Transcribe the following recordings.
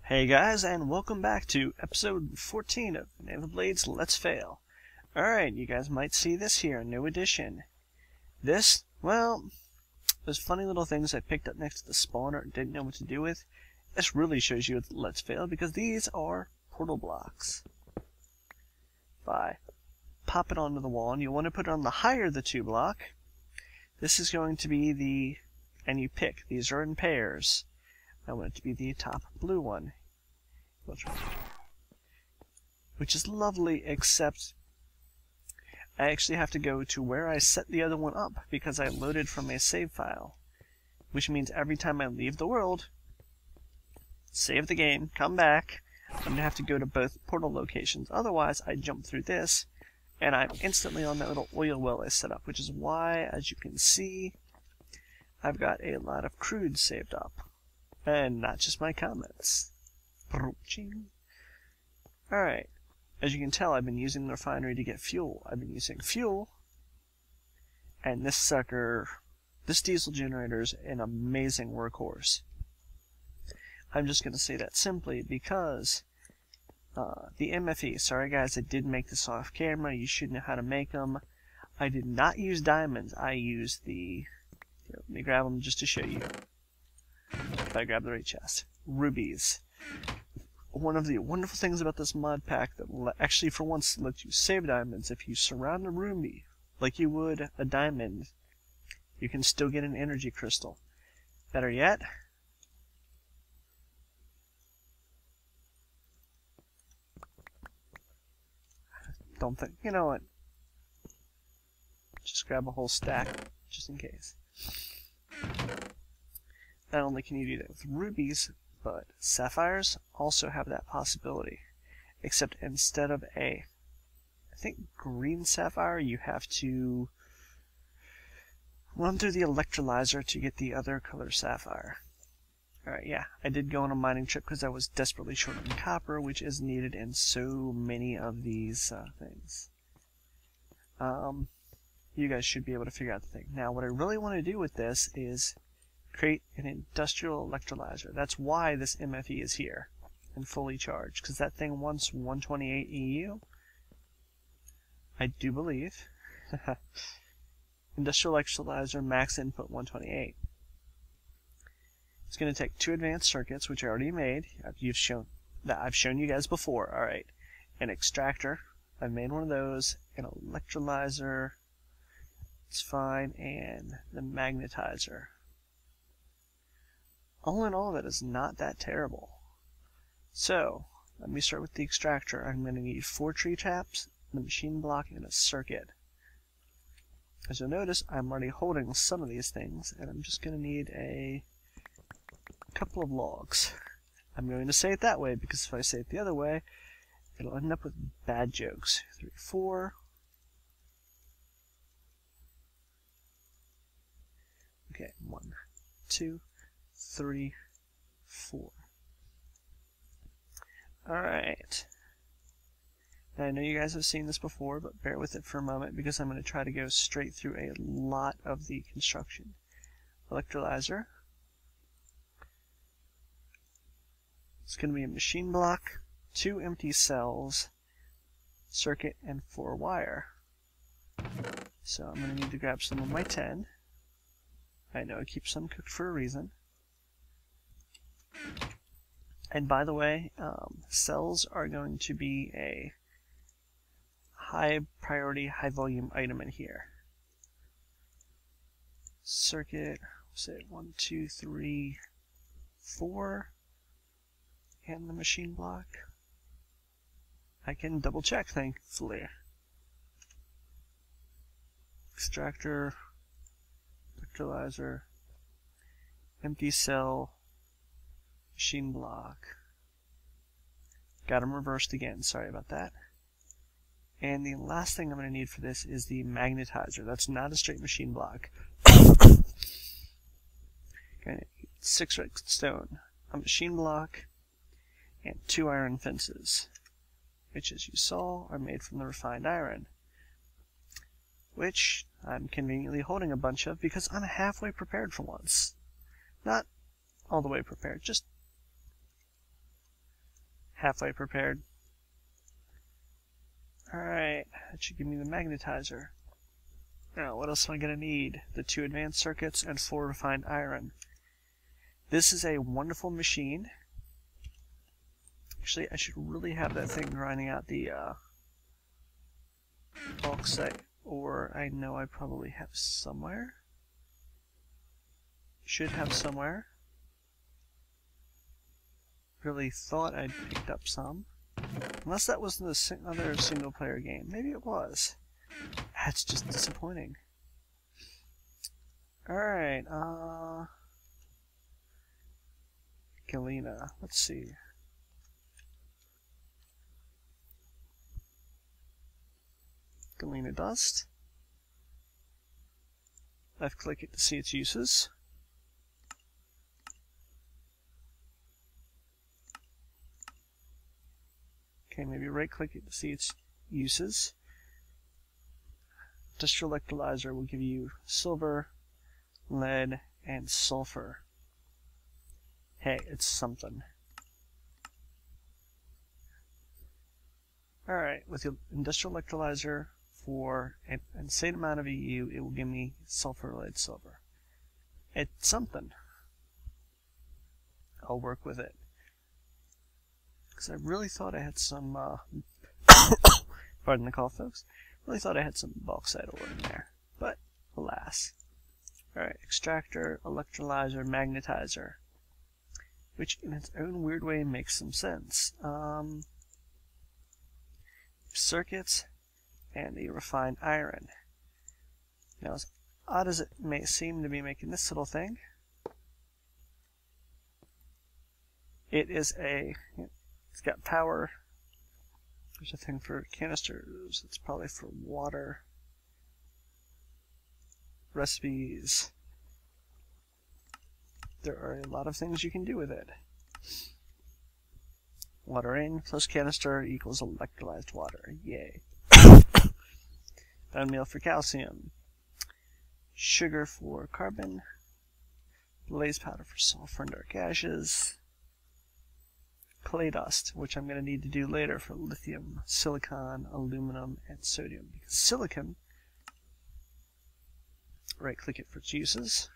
Hey guys, and welcome back to episode 14 of Naval Blades Let's Fail. Alright, you guys might see this here, new addition. This, well, those funny little things I picked up next to the spawner and didn't know what to do with. This really shows you Let's Fail because these are portal blocks. If I pop it onto the wall, and you want to put it on the higher of the two block, this is going to be the, and you pick, these are in pairs. I want it to be the top blue one, which is lovely, except I actually have to go to where I set the other one up because I loaded from a save file, which means every time I leave the world, save the game, come back, I'm going to have to go to both portal locations. Otherwise, I jump through this, and I'm instantly on that little oil well I set up, which is why, as you can see, I've got a lot of crude saved up. And not just my comments. Alright, as you can tell, I've been using the refinery to get fuel. I've been using fuel, and this sucker, this diesel generator is an amazing workhorse. I'm just going to say that simply because the MFE, sorry guys, I did make this off camera, you should know how to make them. I did not use diamonds, I used the, let me grab them just to show you. If I grab the right chest. Rubies. One of the wonderful things about this mod pack that actually for once lets you save diamonds, if you surround a ruby like you would a diamond, you can still get an energy crystal. Better yet, don't think, you know what, just grab a whole stack just in case. Not only can you do that with rubies, but sapphires also have that possibility. Except instead of a, I think, green sapphire, you have to run through the electrolyzer to get the other color sapphire. Alright, yeah, I did go on a mining trip because I was desperately short on copper, which is needed in so many of these things. You guys should be able to figure out the thing. Now, what I really want to do with this is create an Industrial Electrlyzer. That's why this MFE is here and fully charged, because that thing wants 128 EU, I do believe. Industrial Electrlyzer max input 128. It's going to take 2 advanced circuits, which I already made. I've shown you guys before. All right, an extractor. I've made one of those. An electrolyzer. It's fine, and the magnetizer. All in all, that is not that terrible. So, let me start with the extractor. I'm going to need 4 tree taps, the machine block, and a circuit. As you'll notice, I'm already holding some of these things, and I'm just going to need a couple of logs. I'm going to say it that way, because if I say it the other way, it'll end up with bad jokes. 3, 4. Okay, 1, 2, 3, 4. Alright. Now I know you guys have seen this before, but bear with it for a moment because I'm going to try to go straight through a lot of the construction. Electrolyzer. It's going to be a machine block, 2 empty cells, circuit, and 4 wire. So I'm going to need to grab some of my 10. I know I keep some cooked for a reason. And by the way, cells are going to be a high priority, high volume item in here. Circuit, say 1, 2, 3, 4, and the machine block. I can double check, thankfully. Extractor, electrolyzer, empty cell, machine block. Got them reversed again, sorry about that. And the last thing I'm going to need for this is the magnetizer. That's not a straight machine block. Going to need 6 redstone, a machine block, and 2 iron fences, which as you saw are made from the refined iron, which I'm conveniently holding a bunch of because I'm halfway prepared for once. Not all the way prepared, just halfway prepared. Alright, that should give me the magnetizer. Now, what else am I going to need? The 2 advanced circuits and 4 refined iron. This is a wonderful machine. Actually, I should really have that thing grinding out the bauxite, or I know I probably have somewhere. Should have somewhere. Really thought I'd picked up some. Unless that was in the other single player game. Maybe it was. That's just disappointing. Alright, Galena. Let's see. Galena dust. Left click it to see its uses. Okay, maybe right click it to see its uses. Industrial Electrlyzer will give you silver, lead, and sulfur. Hey, it's something. Alright, with the Industrial Electrlyzer for an insane amount of EU, it will give me sulfur, lead, silver. It's something. I'll work with it. Because I really thought I had some, pardon the call, folks. Really thought I had some bauxite ore in there, but alas. Alright, extractor, electrolyzer, magnetizer, which in its own weird way makes some sense. Circuits and the refined iron. Now, as odd as it may seem to be making this little thing, it's got power. There's a thing for canisters. It's probably for water. Recipes. There are a lot of things you can do with it. Water in plus canister equals electrolyzed water. Yay. Bone meal for calcium. Sugar for carbon. Blaze powder for sulfur and dark ashes. Clay dust, which I'm going to need to do later for lithium, silicon, aluminum, and sodium. Because silicon, right-click it for its uses.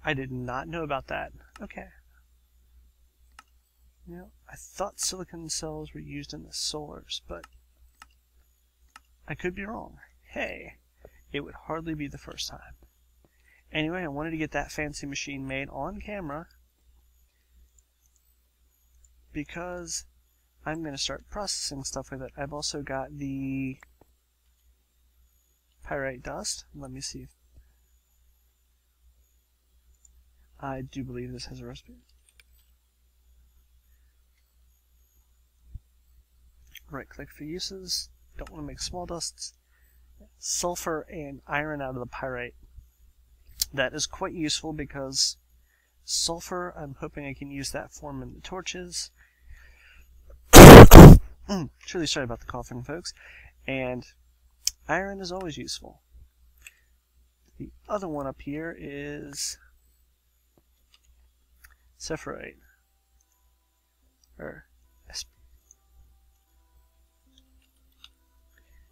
I did not know about that. Okay. You know, I thought silicon cells were used in the solars, but I could be wrong. Hey, it would hardly be the first time. Anyway, I wanted to get that fancy machine made on camera because I'm going to start processing stuff with it. I've also got the pyrite dust. Let me see. I do believe this has a recipe. Right click for uses. Don't want to make small dusts. Sulfur and iron out of the pyrite. That is quite useful because sulfur, I'm hoping I can use that form in the torches. Truly sorry about the coughing, folks. And iron is always useful. The other one up here is sepharite. Or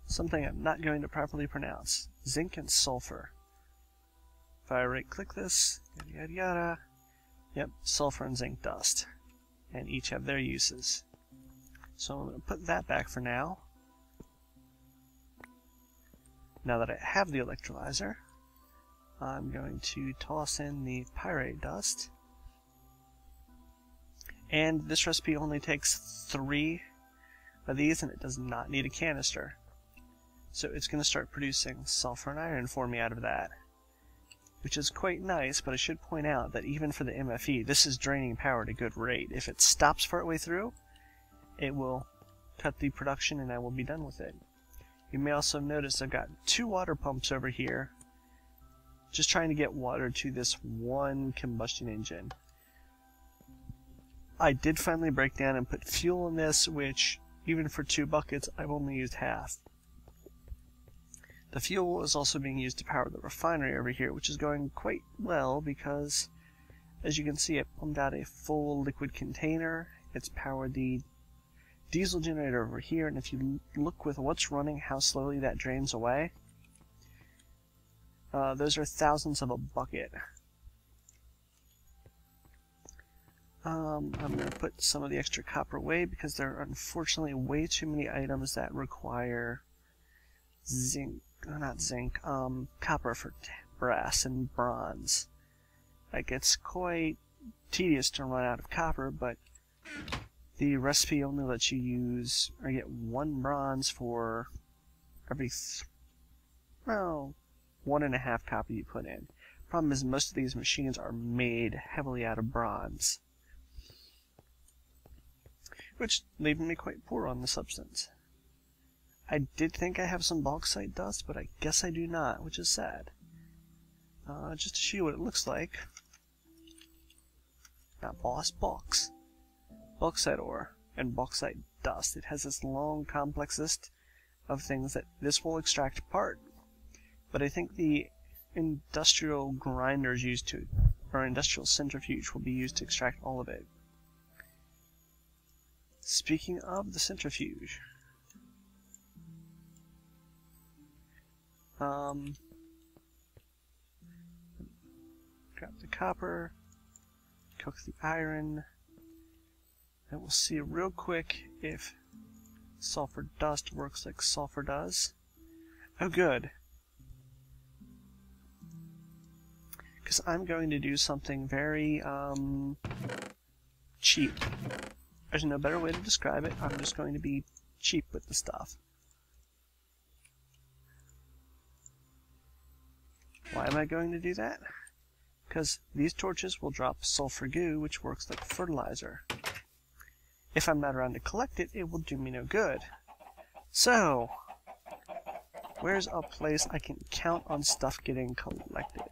something I'm not going to properly pronounce. Zinc and sulfur. If I right-click this, yada yada yada, yep, sulfur and zinc dust. And each have their uses. So I'm going to put that back for now. Now that I have the electrolyzer, I'm going to toss in the pyrite dust. And this recipe only takes 3 of these, and it does not need a canister. So it's going to start producing sulfur and iron for me out of that, which is quite nice, but I should point out that even for the MFE, this is draining power at a good rate. If it stops partway through, it will cut the production and I will be done with it. You may also notice I've got 2 water pumps over here, just trying to get water to this one combustion engine. I did finally break down and put fuel in this, which, even for 2 buckets, I've only used half. The fuel is also being used to power the refinery over here, which is going quite well because As you can see, I pumped out a full liquid container. It's powered the diesel generator over here, and if you look with what's running, how slowly that drains away, those are thousandths of a bucket. I'm going to put some of the extra copper away because there are unfortunately way too many items that require copper for brass and bronze. Like, it's quite tedious to run out of copper, but the recipe only lets you use or get 1 bronze for every 1.5 copper you put in. Problem is, most of these machines are made heavily out of bronze, which leaves me quite poor on the substance. I did think I have some bauxite dust, but I guess I do not, which is sad. Just to show you what it looks like. Not bauxite ore and bauxite dust. It has this long, complex list of things that this will extract apart. But I think the industrial grinders used to, or industrial centrifuge, will be used to extract all of it. Speaking of the centrifuge, grab the copper, cook the iron, and we'll see real quick if sulfur dust works like sulfur does. Oh, good. Because I'm going to do something very cheap. There's no better way to describe it. I'm just going to be cheap with the stuff. Why am I going to do that? Because these torches will drop sulfur goo, which works like fertilizer. If I'm not around to collect it, it will do me no good. So, where's a place I can count on stuff getting collected?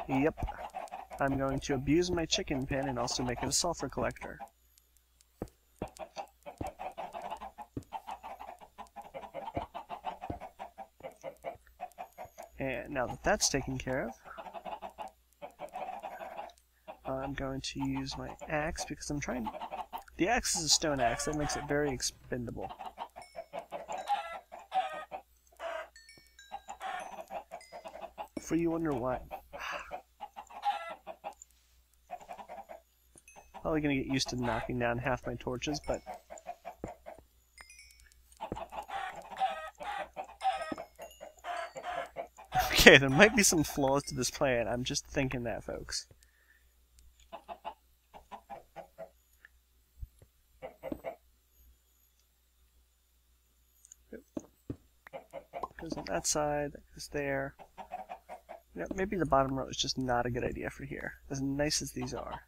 Yep. I'm going to abuse my chicken pen and also make it a sulfur collector. And now that that's taken care of, I'm going to use my axe because I'm trying... The axe is a stone axe, that makes it very expendable. For you wonder why. Probably gonna get used to knocking down half my torches, but... Okay, there might be some flaws to this plan. I'm just thinking that, folks. Goes on that side, that goes there. You know, maybe the bottom row is just not a good idea for here, as nice as these are.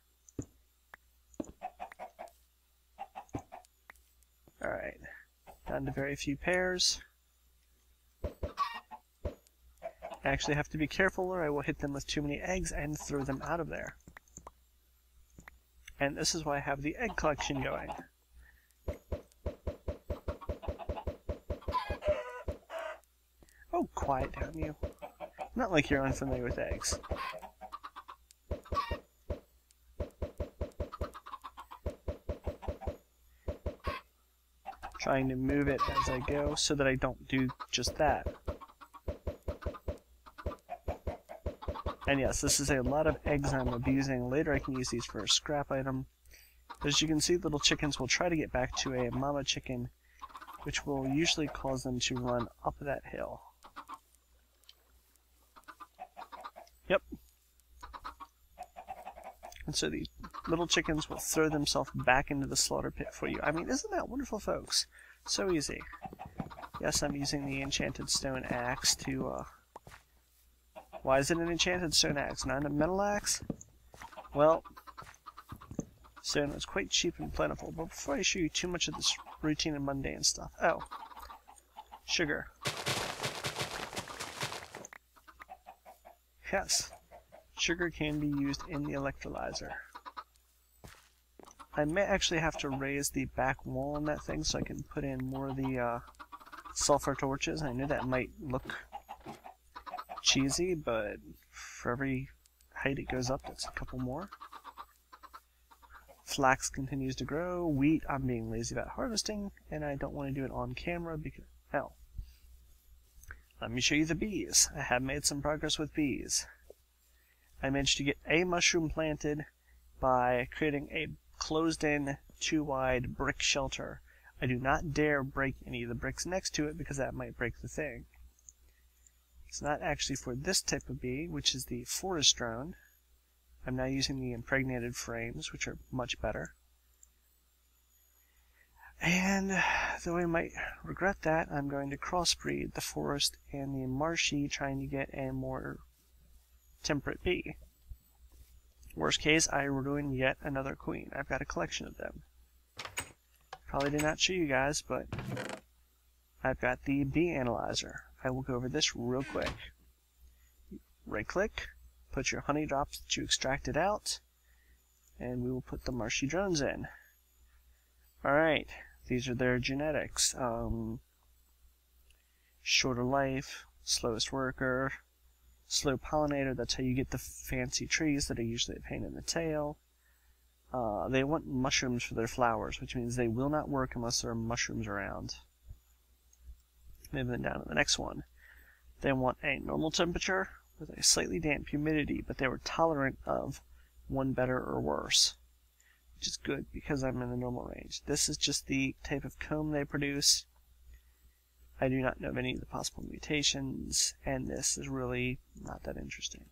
Alright, down to very few pairs. I actually have to be careful or I will hit them with too many eggs and throw them out of there. And this is why I have the egg collection going. Oh, quiet down, you. Not like you're unfamiliar with eggs. Trying to move it as I go so that I don't do just that. And yes, this is a lot of eggs I'm abusing. Later I can use these for a scrap item. As you can see, little chickens will try to get back to a mama chicken, which will usually cause them to run up that hill. Yep. And so the little chickens will throw themselves back into the slaughter pit for you. I mean, isn't that wonderful, folks? So easy. Yes, I'm using the enchanted stone axe to, Why is it an enchanted stone axe, not a metal axe? Well, stone was quite cheap and plentiful, but before I show you too much of this routine and mundane stuff... Oh. Sugar. Yes. Sugar can be used in the electrolyzer. I may actually have to raise the back wall on that thing so I can put in more of the sulfur torches. I know that might look cheesy, but for every height it goes up, that's a couple more. Flax continues to grow. Wheat, I'm being lazy about harvesting, and I don't want to do it on camera because, hell. Let me show you the bees. I have made some progress with bees. I managed to get a mushroom planted by creating a closed-in, too-wide brick shelter. I do not dare break any of the bricks next to it because that might break the thing. It's not actually for this type of bee, which is the forest drone. I'm now using the impregnated frames, which are much better. And though I might regret that, I'm going to crossbreed the forest and the marshy, trying to get a more temperate bee. Worst case, I ruin yet another queen. I've got a collection of them. Probably did not show you guys, but I've got the bee analyzer. I will go over this real quick. Right click, put your honey drops that you extracted out, and we will put the marshy drones in. Alright, these are their genetics. Shorter life, slowest worker, slow pollinator, that's how you get the fancy trees that are usually a pain in the tail. They want mushrooms for their flowers, which means they will not work unless there are mushrooms around. Moving down to the next one. They want a normal temperature with a slightly damp humidity, but they were tolerant of one better or worse, which is good because I'm in the normal range. This is just the type of comb they produce. I do not know of any of the possible mutations, and this is really not that interesting.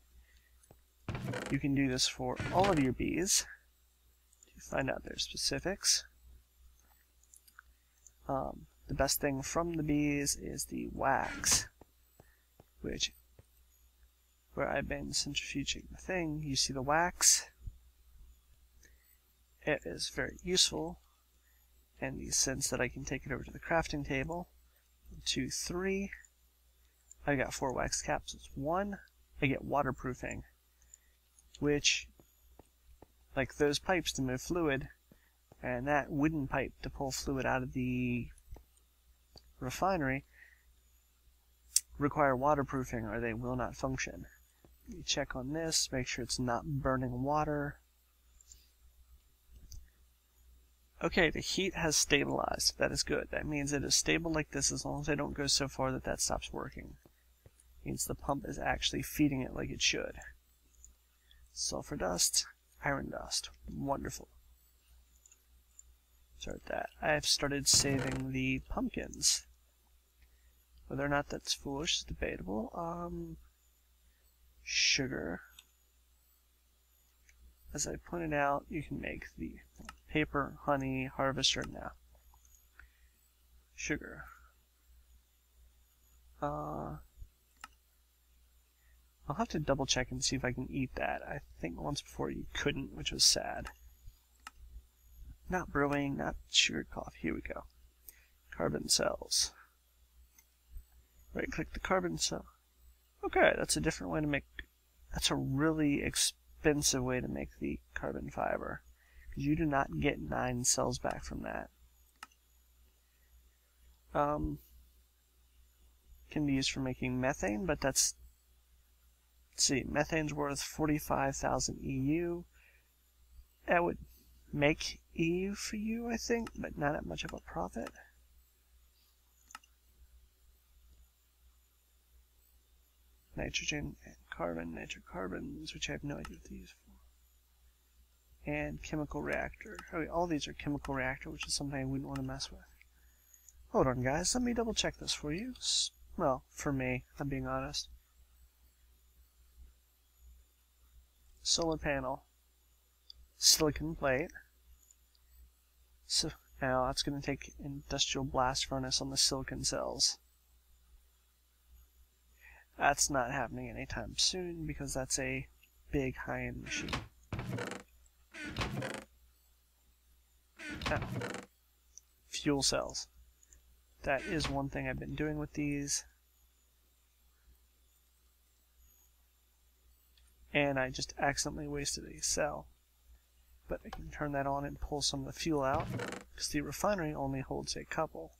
You can do this for all of your bees to find out their specifics. The best thing from the bees is the wax, which, where I've been centrifuging the thing, you see the wax. It is very useful in the sense that I can take it over to the crafting table. 1, 2, 3. I got 4 wax capsules. 1, I get waterproofing, which, like those pipes to move fluid, and that wooden pipe to pull fluid out of the refinery, require waterproofing or they will not function. You check on this, make sure it's not burning water. Okay, the heat has stabilized. That is good. That means it is stable like this as long as I don't go so far that that stops working. It means the pump is actually feeding it like it should. Sulfur dust, iron dust. Wonderful. Start that. I've started saving the pumpkins. Whether or not that's foolish is debatable. Sugar. As I pointed out, you can make the paper, honey, harvester now. Sugar. I'll have to double check and see if I can eat that. I think once before you couldn't, which was sad. Not brewing, not sugar coffee. Here we go. Carbon cells. Right click the carbon cell. Okay, that's a different way to make. That's a really expensive way to make the carbon fiber, because you do not get 9 cells back from that. Can be used for making methane, but that's, let's see, methane's worth 45,000 EU. That would make EU for you, I think, but not at much of a profit. Nitrogen and carbon, nitrocarbons, which I have no idea what to use for. And chemical reactor. Okay, all these are chemical reactor, which is something I wouldn't want to mess with. Hold on, guys. Let me double check this for you. Well, for me, I'm being honest. Solar panel. Silicon plate. So now that's going to take industrial blast furnace on the silicon cells. That's not happening anytime soon because that's a big high-end machine. Now, fuel cells. That is one thing I've been doing with these. And I just accidentally wasted a cell. But I can turn that on and pull some of the fuel out, because the refinery only holds a couple.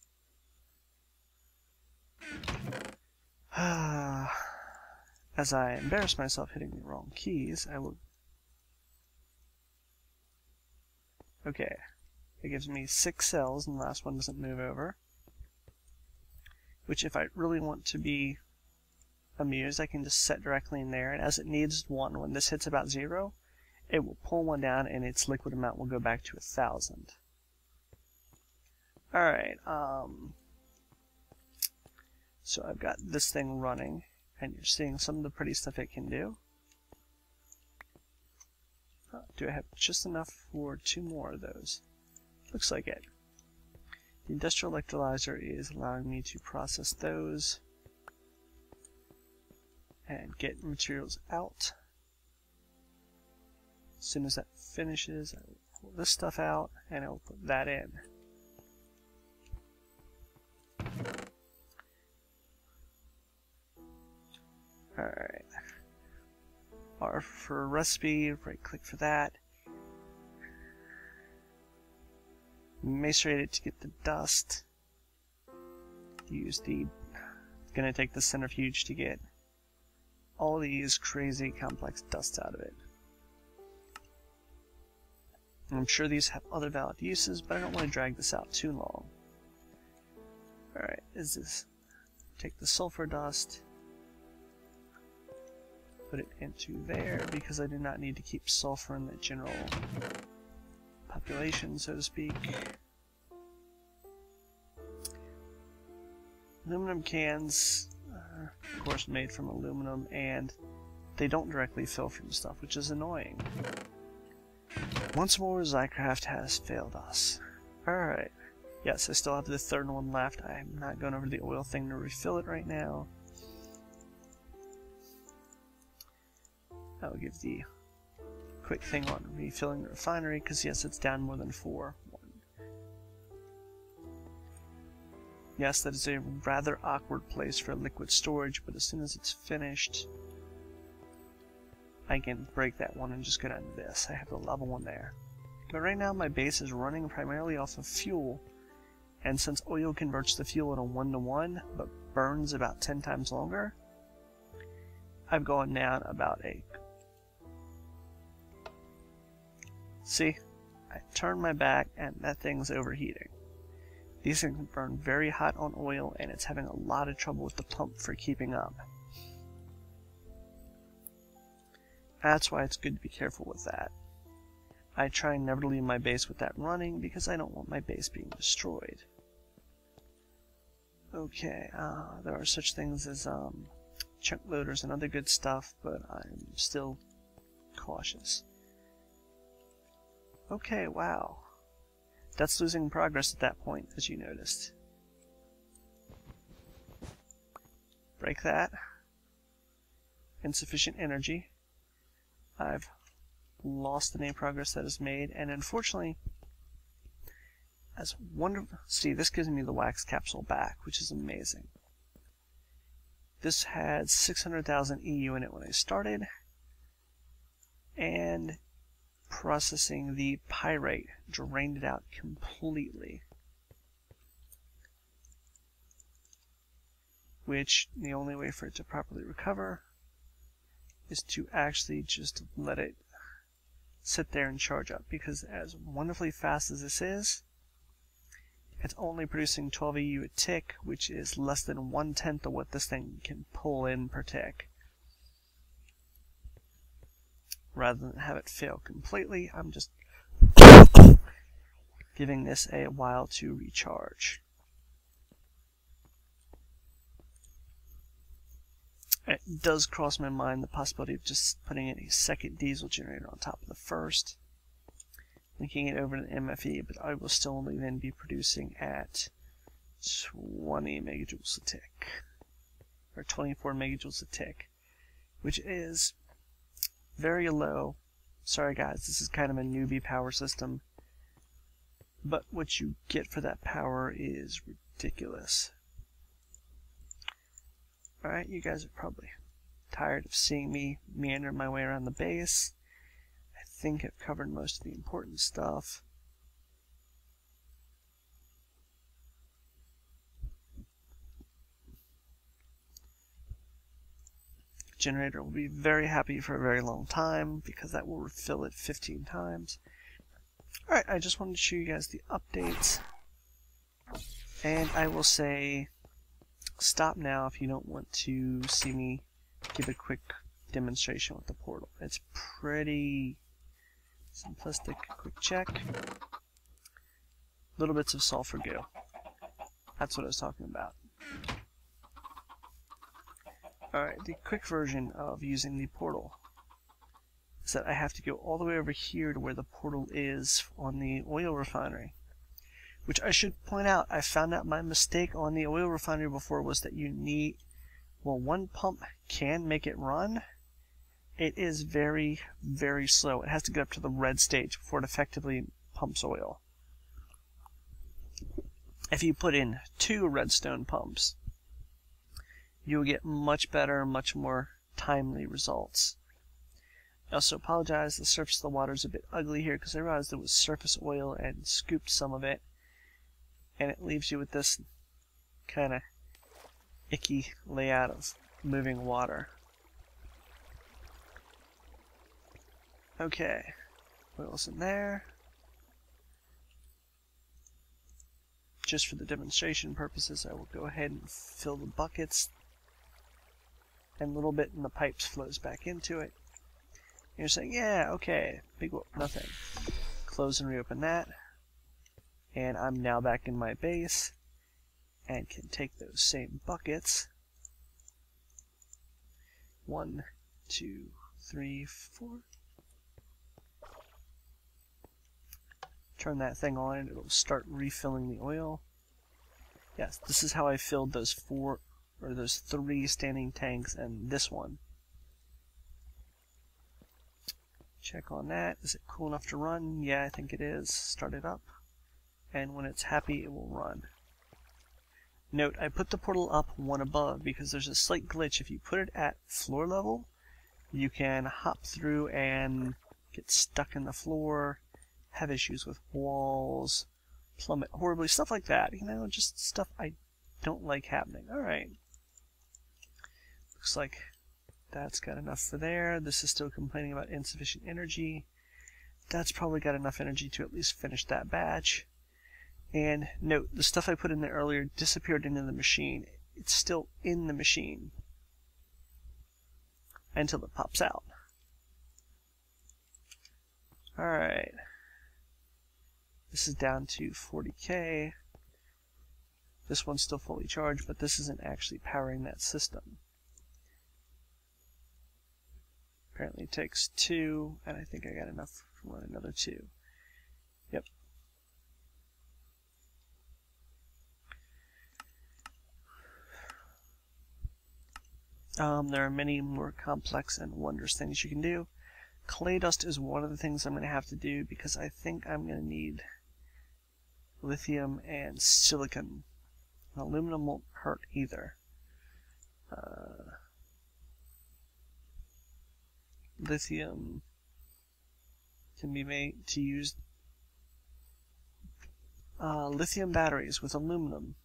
as I embarrass myself hitting the wrong keys, I will... Okay, it gives me 6 cells, and the last one doesn't move over. Which, if I really want to be amused, I can just set directly in there, and as it needs 1, when this hits about 0, it will pull 1 down, and its liquid amount will go back to 1,000. Alright, so I've got this thing running, and you're seeing some of the pretty stuff it can do. Do I have just enough for 2 more of those? Looks like it. The Industrial Electrlyzer is allowing me to process those and get materials out. As soon as that finishes, I will pull this stuff out and I will put that in. Alright. R for recipe, right click for that. Macerate it to get the dust. Use the... gonna take the centrifuge to get all these crazy complex dusts out of it. I'm sure these have other valid uses, but I don't want to drag this out too long. Alright, is this... take the sulfur dust, put it into there, because I do not need to keep sulfur in the general population, so to speak. Aluminum cans are, of course, made from aluminum, and they don't directly fill from stuff, which is annoying. Once more, Zycraft has failed us. Alright. Yes, I still have the third one left. I'm not going over to the oil thing to refill it right now. I'll give the quick thing on refilling the refinery, because yes, it's down more than 4. Yes, that is a rather awkward place for liquid storage, but as soon as it's finished, I can break that one and just go down to this. I have the level one there. But right now my base is running primarily off of fuel, and since oil converts the fuel in a 1-to-1, but burns about 10 times longer, I've gone down about a... See? I turned my back and that thing's overheating. These things burn very hot on oil, and it's having a lot of trouble with the pump for keeping up. That's why it's good to be careful with that. I try never to leave my base with that running, because I don't want my base being destroyed. Okay, there are such things as chunk loaders and other good stuff, but I'm still cautious. Okay, wow. That's losing progress at that point, as you noticed. Break that. Insufficient energy. I've lost any progress that is made, and unfortunately, as wonderful... See, this gives me the wax capsule back, which is amazing. This had 600,000 EU in it when I started, and processing the pyrite drained it out completely. Which, the only way for it to properly recover is to actually just let it sit there and charge up, because as wonderfully fast as this is, it's only producing 12 EU a tick, which is less than 1/10 of what this thing can pull in per tick. Rather than have it fail completely, I'm just giving this a while to recharge. It does cross my mind the possibility of just putting in a second diesel generator on top of the first, linking it over to the MFE, but I will still only then be producing at 20 megajoules a tick, or 24 megajoules a tick, which is very low. Sorry guys, this is kind of a newbie power system, but what you get for that power is ridiculous. Alright, you guys are probably tired of seeing me meander my way around the base. I think I've covered most of the important stuff. generator will be very happy for a very long time because that will refill it 15 times. Alright, I just wanted to show you guys the updates. And I will say stop now if you don't want to see me give a quick demonstration with the portal. It's pretty simplistic. Quick check. Little bits of sulfur goo. That's what I was talking about. Alright, the quick version of using the portal is that I have to go all the way over here to where the portal is on the oil refinery. Which I should point out, I found out my mistake on the oil refinery before was that you need, well, one pump can make it run. It is very, very slow. It has to get up to the red stage before it effectively pumps oil. If you put in 2 redstone pumps, you'll get much better, much more timely results. I also apologize, the surface of the water is a bit ugly here because I realized there was surface oil and scooped some of it, and it leaves you with this kind of icky layout of moving water. Okay, oil's in there. Just for the demonstration purposes, I will go ahead and fill the buckets, and a little bit in the pipes flows back into it. And you're saying, yeah, okay, big whoop, nothing. Close and reopen that, and I'm now back in my base, and can take those same buckets. 1, 2, 3, 4. Turn that thing on and it'll start refilling the oil. Yes, this is how I filled those 3 standing tanks and this one. Check on that. Is it cool enough to run? Yeah, I think it is. Start it up. And when it's happy, it will run. Note, I put the portal up one above because there's a slight glitch. If you put it at floor level, you can hop through and get stuck in the floor, have issues with walls, plummet horribly, stuff like that. You know, just stuff I don't like happening. Alright. Looks like that's got enough for there. This is still complaining about insufficient energy. That's probably got enough energy to at least finish that batch. And note, the stuff I put in there earlier disappeared into the machine. It's still in the machine until it pops out. Alright. This is down to 40k. This one's still fully charged, but this isn't actually powering that system. Apparently it takes 2, and I think I got enough to run another 2. Yep. There are many more complex and wondrous things you can do. Clay dust is one of the things I'm going to have to do because I think I'm going to need lithium and silicon. Aluminum won't hurt either. Lithium can be made to use lithium batteries with aluminum.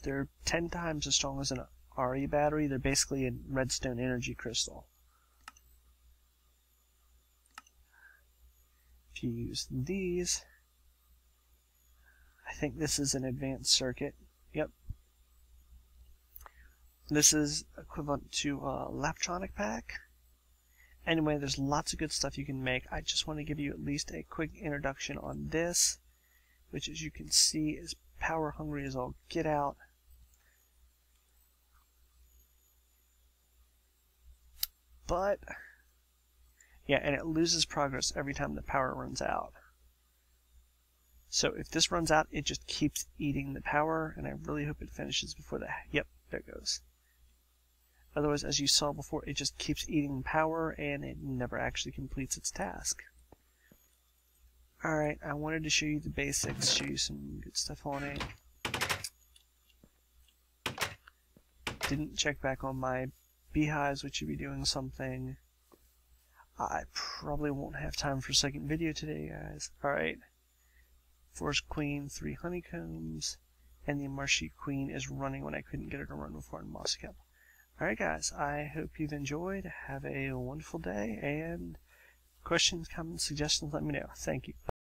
They're 10 times as strong as an RE battery. They're basically a redstone energy crystal. If you use these, I think this is an advanced circuit. Yep. This is equivalent to a Laptronic pack. Anyway, there's lots of good stuff you can make. I just want to give you at least a quick introduction on this, which as you can see is power hungry as all get out. But, yeah, and it loses progress every time the power runs out. So if this runs out, it just keeps eating the power, and I really hope it finishes before the... Yep, there it goes. Otherwise, as you saw before, it just keeps eating power, and it never actually completes its task. Alright, I wanted to show you the basics, show you some good stuff on it. Didn't check back on my beehives, which should be doing something. I probably won't have time for a second video today, guys. Alright. Forest Queen, 3 honeycombs, and the Marshy Queen is running when I couldn't get her to run before in Moss Cap. Alright guys, I hope you've enjoyed. Have a wonderful day, and questions, comments, suggestions, let me know. Thank you. Bye.